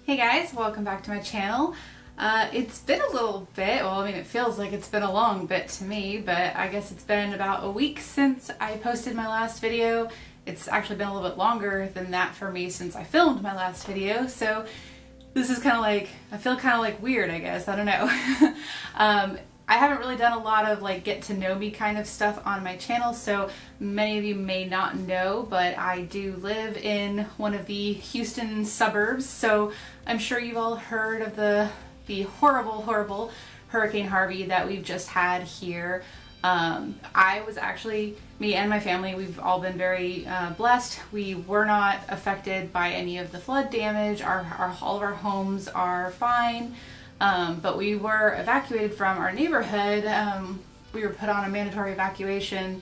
Hey guys, welcome back to my channel. It's been a little bit, well, I mean, it feels like it's been a long bit to me, but I guess it's been about a week since I posted my last video. It's actually been a little bit longer than that for me since I filmed my last video, so this is kind of like, I feel kind of like weird, I guess, I don't know. I haven't really done a lot of like get to know me kind of stuff on my channel, so many of you may not know, but I do live in one of the Houston suburbs, so I'm sure you've all heard of the horrible Hurricane Harvey that we've just had here. I was actually, me and my family, we've all been very blessed. We were not affected by any of the flood damage. All of our homes are fine. But we were evacuated from our neighborhood. We were put on a mandatory evacuation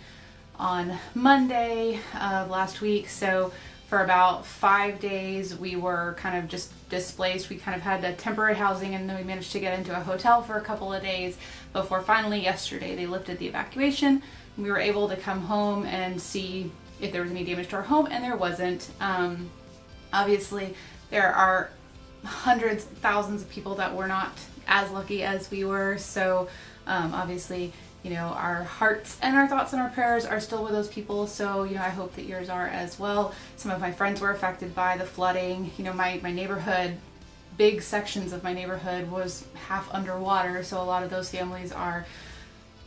on Monday of last week, so for about 5 days we were kind of just displaced. We kind of had a temporary housing, and then we managed to get into a hotel for a couple of days before finally yesterday they lifted the evacuation. We were able to come home and see if there was any damage to our home, and there wasn't. Obviously there are hundreds, thousands of people that were not as lucky as we were, so obviously, you know, our hearts and our thoughts and our prayers are still with those people, so, you know, I hope that yours are as well. Some of my friends were affected by the flooding. You know, my neighborhood, big sections of my neighborhood was half underwater, so a lot of those families are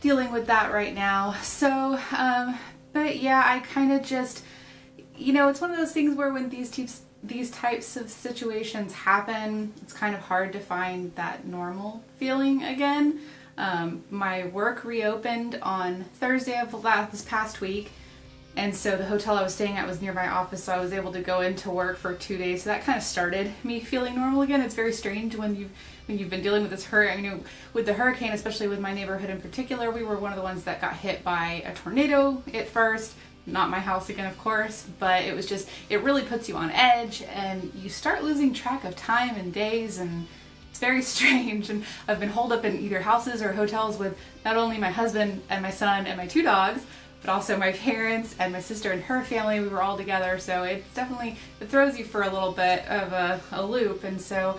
dealing with that right now. So, but yeah, I kind of just, you know, it's one of those things where when these types of situations happen, it's kind of hard to find that normal feeling again. My work reopened on Thursday of this past week, and so the hotel I was staying at was near my office, so I was able to go into work for 2 days. So that kind of started me feeling normal again. It's very strange when you've been dealing with this hurricane. You know, with the hurricane, especially with my neighborhood in particular, we were one of the ones that got hit by a tornado at first. Not my house again, of course, but it was just, it really puts you on edge, and you start losing track of time and days, and it's very strange. And I've been holed up in either houses or hotels with not only my husband and my son and my 2 dogs, but also my parents and my sister and her family. We were all together, so it's definitely, it throws you for a little bit of a loop. And so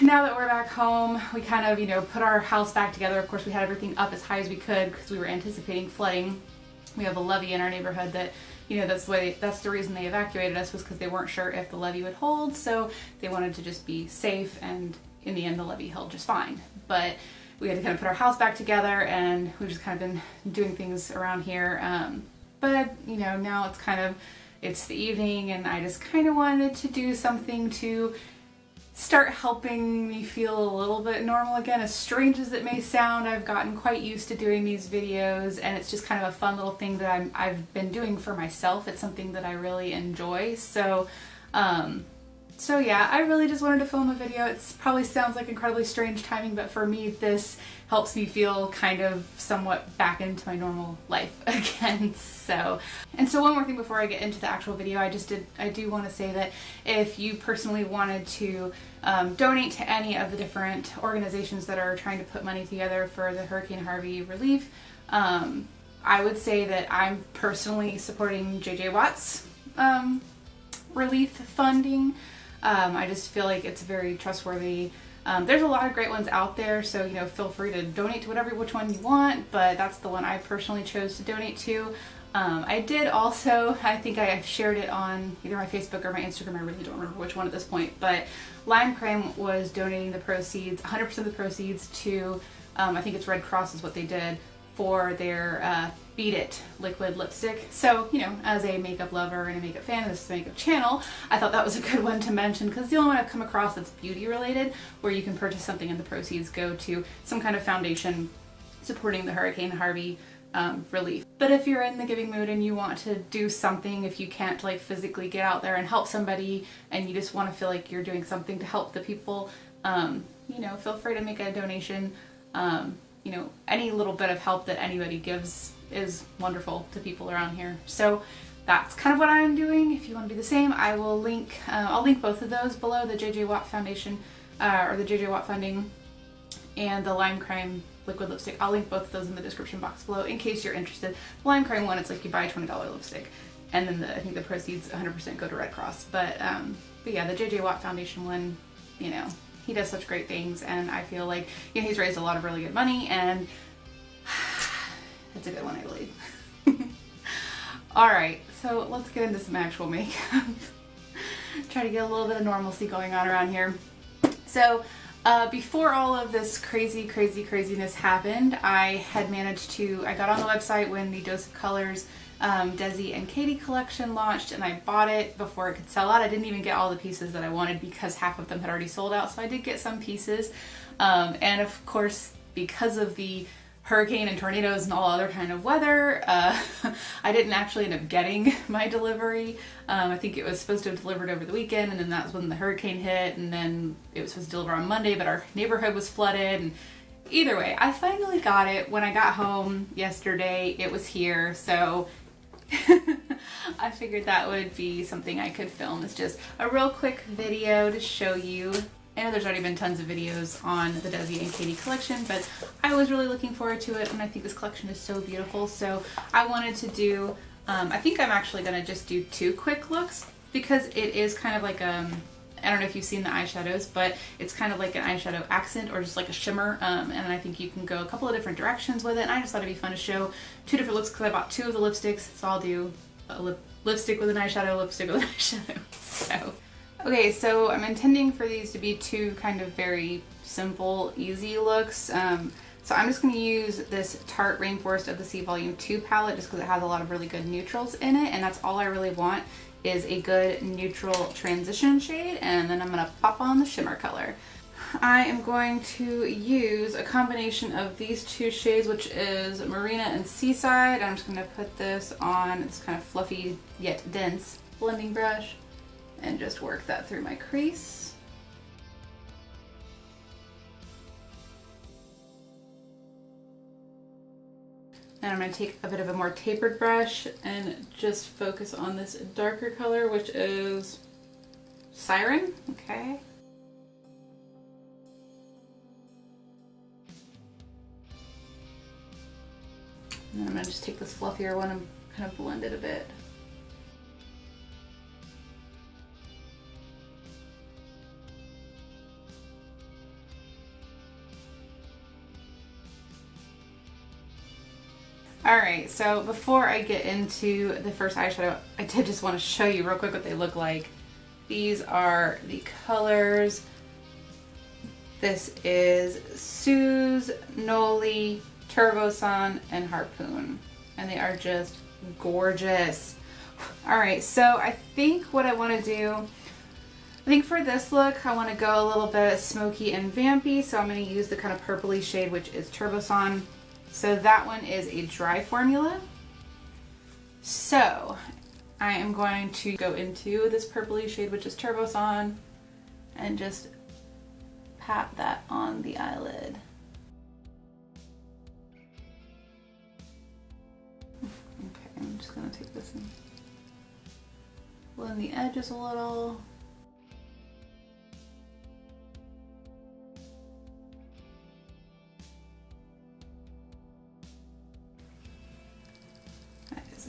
now that we're back home, we kind of, you know, put our house back together. Of course, we had everything up as high as we could because we were anticipating flooding. We have a levee in our neighborhood that, you know, that's the reason they evacuated us, was because they weren't sure if the levee would hold, so they wanted to just be safe, and in the end the levee held just fine. But we had to kind of put our house back together, and we've just kind of been doing things around here. But, you know, now it's the evening, and I just kind of wanted to do something to start helping me feel a little bit normal again. As strange as it may sound, I've gotten quite used to doing these videos, and it's just kind of a fun little thing that I've been doing for myself. It's something that I really enjoy. So yeah, I really just wanted to film a video. It probably sounds like incredibly strange timing, but for me this helps me feel kind of somewhat back into my normal life again. So one more thing before I get into the actual video, I do want to say that if you personally wanted to donate to any of the different organizations that are trying to put money together for the Hurricane Harvey relief, I would say that I'm personally supporting J.J. Watt's relief funding. I just feel like it's very trustworthy. There's a lot of great ones out there, so, you know, feel free to donate to which one you want, but that's the one I personally chose to donate to. I did also, I think I shared it on either my Facebook or my Instagram, I really don't remember which one at this point, but Lime Crime was donating the proceeds, 100% of the proceeds to, I think it's Red Cross is what they did, for their Beat It liquid lipstick. So, you know, as a makeup lover and a makeup fan of this makeup channel, I thought that was a good one to mention, because the only one I've come across that's beauty related, where you can purchase something and the proceeds go to some kind of foundation supporting the Hurricane Harvey relief. But if you're in the giving mood and you want to do something, if you can't like physically get out there and help somebody, and you just want to feel like you're doing something to help the people, you know, feel free to make a donation. You know, any little bit of help that anybody gives is wonderful to people around here. So that's kind of what I'm doing. If you want to do the same, I will link, I'll link both of those below, the J.J. Watt Foundation, or the J.J. Watt funding, and the Lime Crime liquid lipstick. I'll link both of those in the description box below in case you're interested. The Lime Crime one, it's like you buy a $20 lipstick, and then I think the proceeds 100% go to Red Cross. But yeah, the J.J. Watt Foundation one, you know, he does such great things, and I feel like, you know, he's raised a lot of really good money, and it's a good one, I believe. Alright, so let's get into some actual makeup. Try to get a little bit of normalcy going on around here. So, before all of this craziness happened, I got on the website when the Dose of Colors Desi and Katy collection launched, and I bought it before it could sell out. I didn't even get all the pieces that I wanted because half of them had already sold out, so I did get some pieces. And of course, because of the hurricane and tornadoes and all other kind of weather, I didn't actually end up getting my delivery. I think it was supposed to have delivered over the weekend, and then that's when the hurricane hit, and then it was supposed to deliver on Monday, but our neighborhood was flooded. And either way, I finally got it. When I got home yesterday, it was here, so I figured that would be something I could film. It's just a real quick video to show you. I know there's already been tons of videos on the Desi and Katy collection, but I was really looking forward to it, and I think this collection is so beautiful, so I wanted to do, I think I'm actually going to just do 2 quick looks, because it is kind of like, I don't know if you've seen the eyeshadows, but it's kind of like an eyeshadow accent or just like a shimmer, and I think you can go a couple of different directions with it, and I just thought it'd be fun to show 2 different looks because I bought 2 of the lipsticks, so I'll do a lipstick with an eyeshadow, lipstick with an eyeshadow. So, okay, so I'm intending for these to be 2 kind of very simple, easy looks. So I'm just going to use this Tarte Rainforest of the Sea Volume 2 palette just because it has a lot of really good neutrals in it, and that's all I really want is a good neutral transition shade, and then I'm going to pop on the shimmer color. I am going to use a combination of these 2 shades, which is Marina and Seaside. I'm just going to put this on this kind of fluffy yet dense blending brush and just work that through my crease. And I'm going to take a bit of a more tapered brush and just focus on this darker color, which is Siren. Okay. And then I'm going to just take this fluffier one and kind of blend it a bit. Alright, so before I get into the first eyeshadow, I did just want to show you real quick what they look like. These are the colors. This is Suze, Noli, Turbo Sun, and Harpoon. And they are just gorgeous. Alright, so I think what I want to do, I think for this look, I want to go a little bit smoky and vampy, so I'm going to use the kind of purpley shade, which is Turbo Sun. So that one is a dry formula. So I am going to go into this purpley shade, which is Turbo Sun, and just pat that on the eyelid. Okay, I'm just going to take this and blend the edges a little.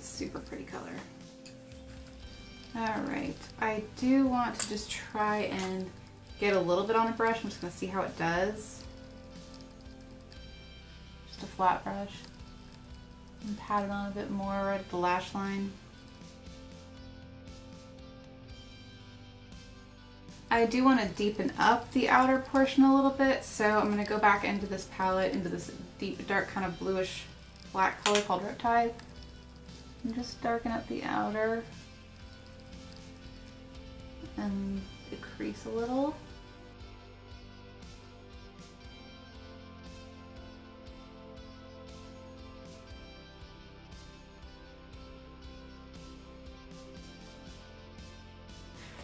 Super pretty color. Alright, I do want to just try and get a little bit on the brush. I'm just going to see how it does. Just a flat brush. And pat it on a bit more right at the lash line. I do want to deepen up the outer portion a little bit, so I'm going to go back into this palette, into this deep, dark kind of bluish black color called Riptide. And just darken up the outer and the crease a little.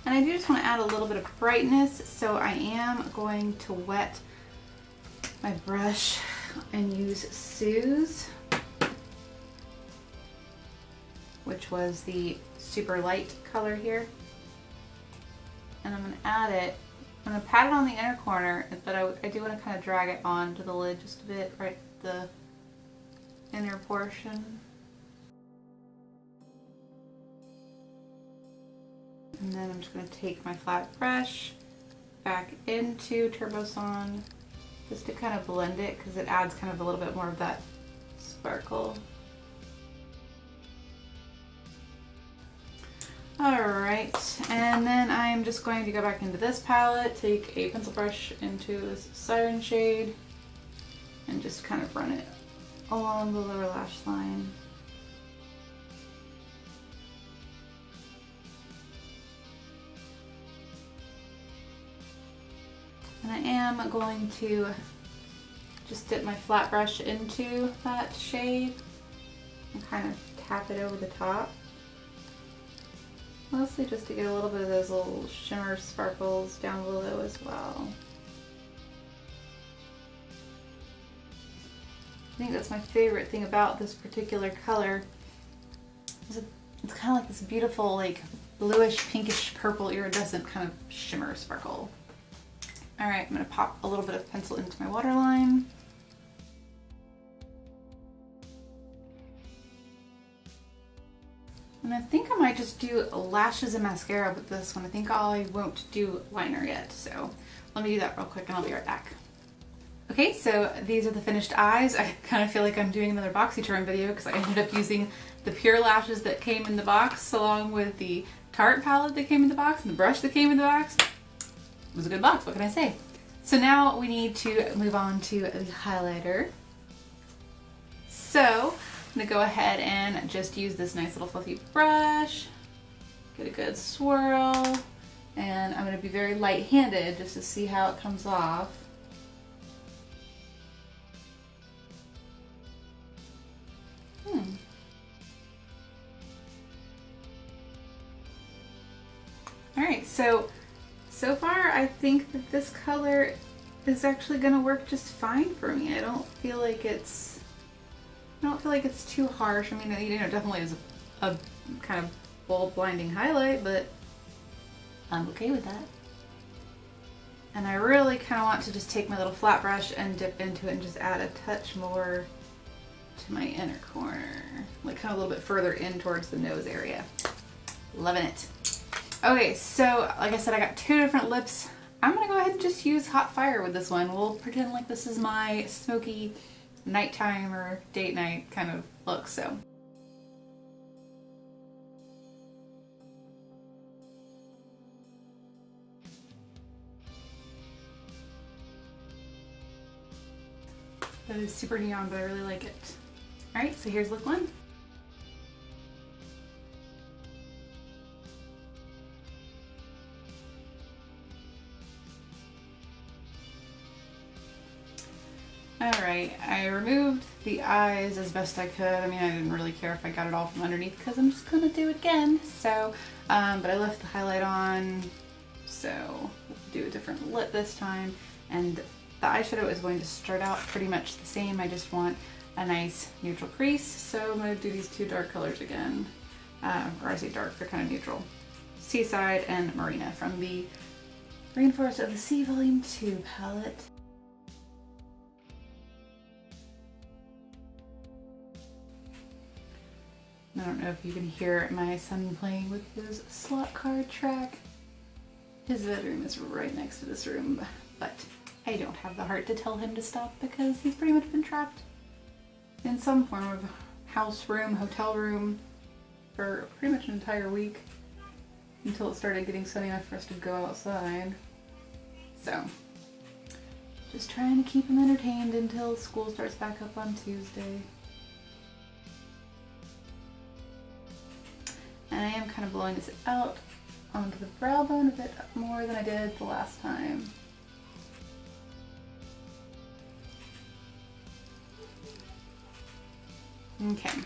And I do just want to add a little bit of brightness, so I am going to wet my brush and use Suze, which was the super light color here. And I'm going to add it, I'm going to pat it on the inner corner, but I do want to kind of drag it onto the lid just a bit, right at the inner portion. And then I'm just going to take my flat brush, back into Turboson just to kind of blend it because it adds kind of a little bit more of that sparkle. Alright, and then I'm just going to go back into this palette, take a pencil brush into this Siren shade, and just kind of run it along the lower lash line. And I am going to just dip my flat brush into that shade and kind of tap it over the top. Mostly just to get a little bit of those little shimmer sparkles down below as well. I think that's my favorite thing about this particular color. It's kind of like this beautiful, like bluish, pinkish, purple, iridescent kind of shimmer sparkle. Alright, I'm going to pop a little bit of pencil into my waterline. And I think I might just do lashes and mascara with this one. I think I won't do liner yet, so let me do that real quick and I'll be right back. Okay, so these are the finished eyes. I kind of feel like I'm doing another BoxyCharm video because I ended up using the pure lashes that came in the box along with the Tarte palette that came in the box and the brush that came in the box. It was a good box, what can I say? So now we need to move on to the highlighter. So I'm gonna go ahead and just use this nice little fluffy brush, get a good swirl, and I'm gonna be very light-handed just to see how it comes off. Alright, so far I think that this color is actually gonna work just fine for me. I don't feel like it's too harsh. I mean, you know, definitely is a kind of bold, blinding highlight, but I'm okay with that. And I really kind of want to just take my little flat brush and dip into it and just add a touch more to my inner corner, like kind of a little bit further in towards the nose area. Loving it. Okay, so like I said, I got two different lips. I'm gonna go ahead and just use Hot Fire with this one. We'll pretend like this is my smoky nighttime or date night kind of look, so. That is super neon, but I really like it. Alright, so here's look one. Alright, I removed the eyes as best I could. I mean, I didn't really care if I got it all from underneath because I'm just gonna do it again. So, but I left the highlight on, so we'll do a different lip this time. And the eyeshadow is going to start out pretty much the same. I just want a nice neutral crease. So I'm gonna do these two dark colors again. Or I say dark, they're kind of neutral. Seaside and Marina from the Rainforest of the Sea Volume 2 palette. I don't know if you can hear my son playing with his slot card track. His bedroom is right next to this room, but I don't have the heart to tell him to stop because he's pretty much been trapped in some form of house room, hotel room for pretty much an entire week until it started getting sunny enough for us to go outside. So, just trying to keep him entertained until school starts back up on Tuesday. And I am kind of blowing this out onto the brow bone a bit more than I did the last time. Okay,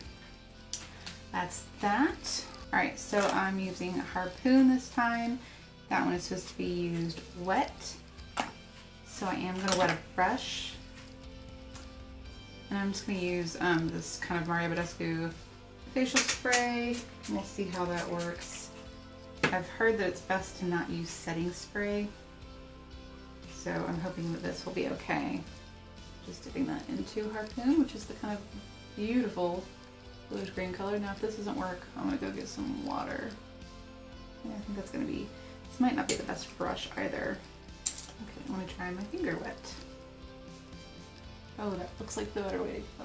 that's that. Alright, so I'm using Harpoon this time. That one is supposed to be used wet. So I am going to wet a brush. And I'm just going to use this kind of Mario Badescu facial spray. And we'll see how that works. I've heard that it's best to not use setting spray. So I'm hoping that this will be okay. Just dipping that into Harpoon, which is the kind of beautiful bluish green color. Now if this doesn't work, I'm gonna go get some water. Yeah, I think that's gonna be, this might not be the best brush either. Let me try my finger wet. Oh, that looks like the better way to go.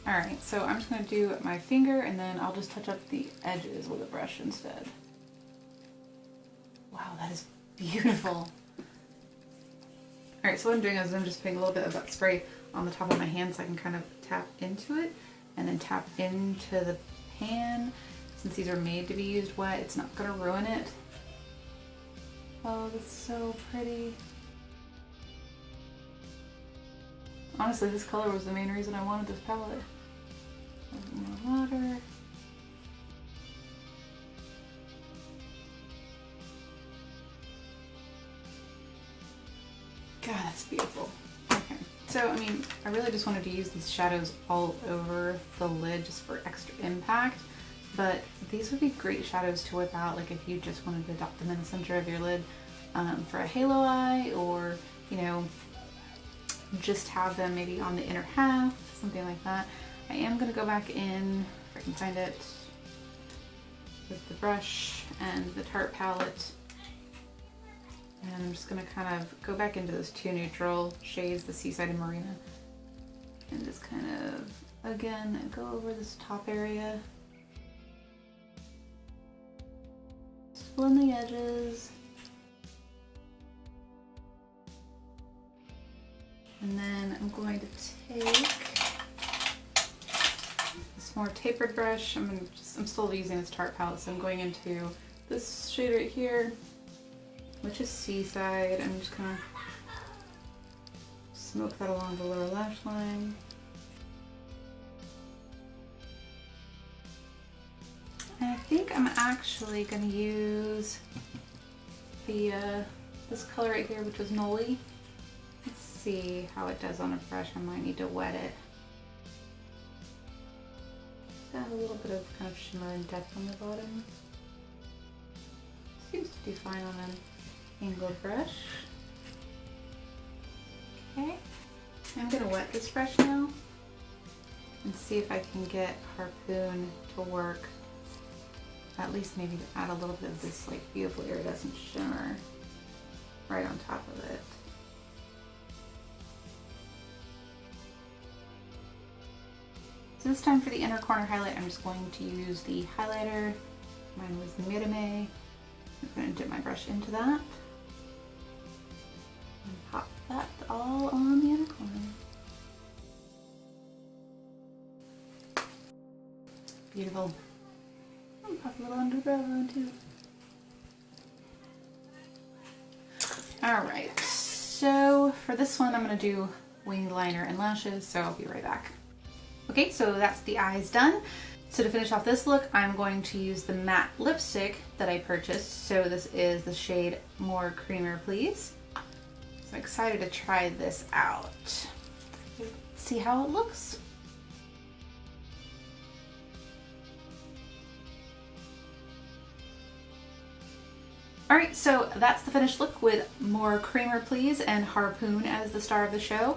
Alright, so I'm just going to do my finger and then I'll just touch up the edges with a brush instead. Wow, that is beautiful. Alright, so what I'm doing is I'm just putting a little bit of that spray on the top of my hand so I can kind of tap into it and then tap into the pan. Since these are made to be used wet, it's not going to ruin it. Oh, that's so pretty. Honestly, this color was the main reason I wanted this palette. More water. God, that's beautiful. Okay, so I mean, I really just wanted to use these shadows all over the lid just for extra impact, but these would be great shadows to whip out, like if you just wanted to dot them in the center of your lid for a halo eye, or, you know, just have them maybe on the inner half, something like that. I am going to go back in, if I can find it, with the brush and the Tarte palette. And I'm just going to kind of go back into those two neutral shades, the Seaside and Marina. And just kind of, again, go over this top area. Just blend the edges. And then I'm going to take this more tapered brush. I'm still using this Tarte palette, so I'm going into this shade right here, which is Seaside. I'm just gonna smoke that along the lower lash line. And I think I'm actually gonna use the this color right here, which is Noli. Let's see how it does on a brush. I might need to wet it. Just add a little bit of kind of shimmer and depth on the bottom. Seems to do fine on an angled brush. Okay, I'm gonna wet this brush now and see if I can get Harpoon to work. At least maybe to add a little bit of this like beautiful iridescent shimmer right on top of it. So this time for the inner corner highlight, I'm just going to use the highlighter. Mine was the Mirame. I'm going to dip my brush into that and pop that all on the inner corner. Beautiful. I'll pop a little under the brow bone too. Alright, so for this one I'm going to do winged liner and lashes, so I'll be right back. Okay, so that's the eyes done. So to finish off this look, I'm going to use the matte lipstick that I purchased. So this is the shade More Creamer Please. So I'm excited to try this out. Let's see how it looks. Alright, so that's the finished look with More Creamer Please and Harpoon as the star of the show.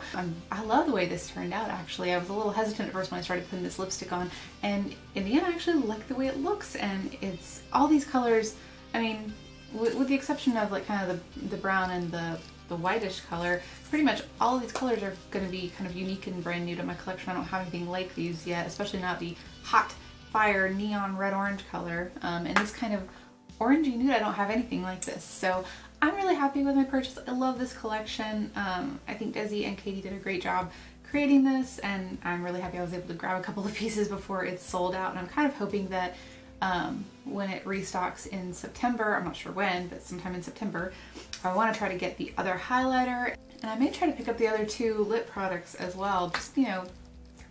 I love the way this turned out, actually. I was a little hesitant at first when I started putting this lipstick on, and in the end I actually like the way it looks, and it's all these colors. I mean, with the exception of like kind of the brown and the whitish color, pretty much all of these colors are going to be kind of unique and brand new to my collection. I don't have anything like these yet, especially not the hot fire neon red-orange color, and this kind of orangey nude. I don't have anything like this, so I'm really happy with my purchase. I love this collection. I think Desi and Katy did a great job creating this, and I'm really happy I was able to grab a couple of pieces before it's sold out, and I'm kind of hoping that when it restocks in September, I'm not sure when, but sometime in September, I want to try to get the other highlighter, and I may try to pick up the other two lip products as well, just, you know,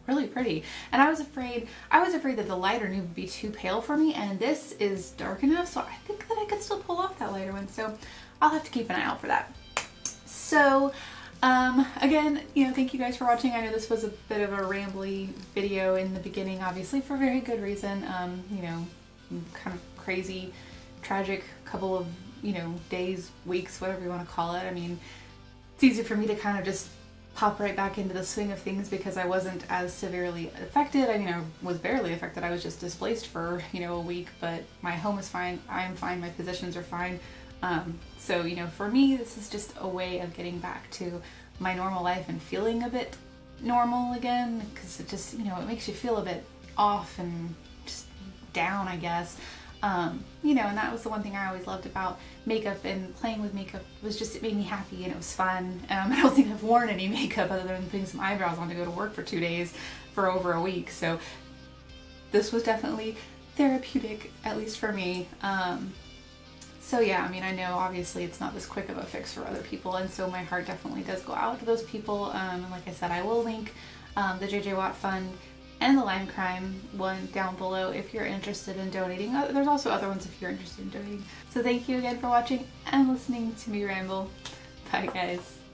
really pretty. And I was afraid that the lighter nude would be too pale for me, and this is dark enough, so I think that I could still pull off that lighter one, so I'll have to keep an eye out for that. So again, you know, thank you guys for watching. I know this was a bit of a rambly video in the beginning, obviously for very good reason. You know, kind of crazy, tragic couple of, you know, days, weeks, whatever you want to call it. I mean, it's easy for me to kind of just pop right back into the swing of things because I wasn't as severely affected. I mean, I was barely affected. I was just displaced for, you know, a week, but my home is fine. I'm fine. My positions are fine. So, you know, for me, this is just a way of getting back to my normal life and feeling a bit normal again, because it just, you know, it makes you feel a bit off and just down, I guess. You know, and that was the one thing I always loved about makeup and playing with makeup, was just it made me happy and it was fun. I don't think I've worn any makeup other than putting some eyebrows on to go to work for 2 days for over a week. So this was definitely therapeutic, at least for me. So yeah, I mean, I know obviously it's not this quick of a fix for other people, and so my heart definitely does go out to those people. And like I said, I will link the JJ Watt Fund and the Lyme Crime one down below if you're interested in donating. There's also other ones if you're interested in donating. So thank you again for watching and listening to me ramble. Bye guys.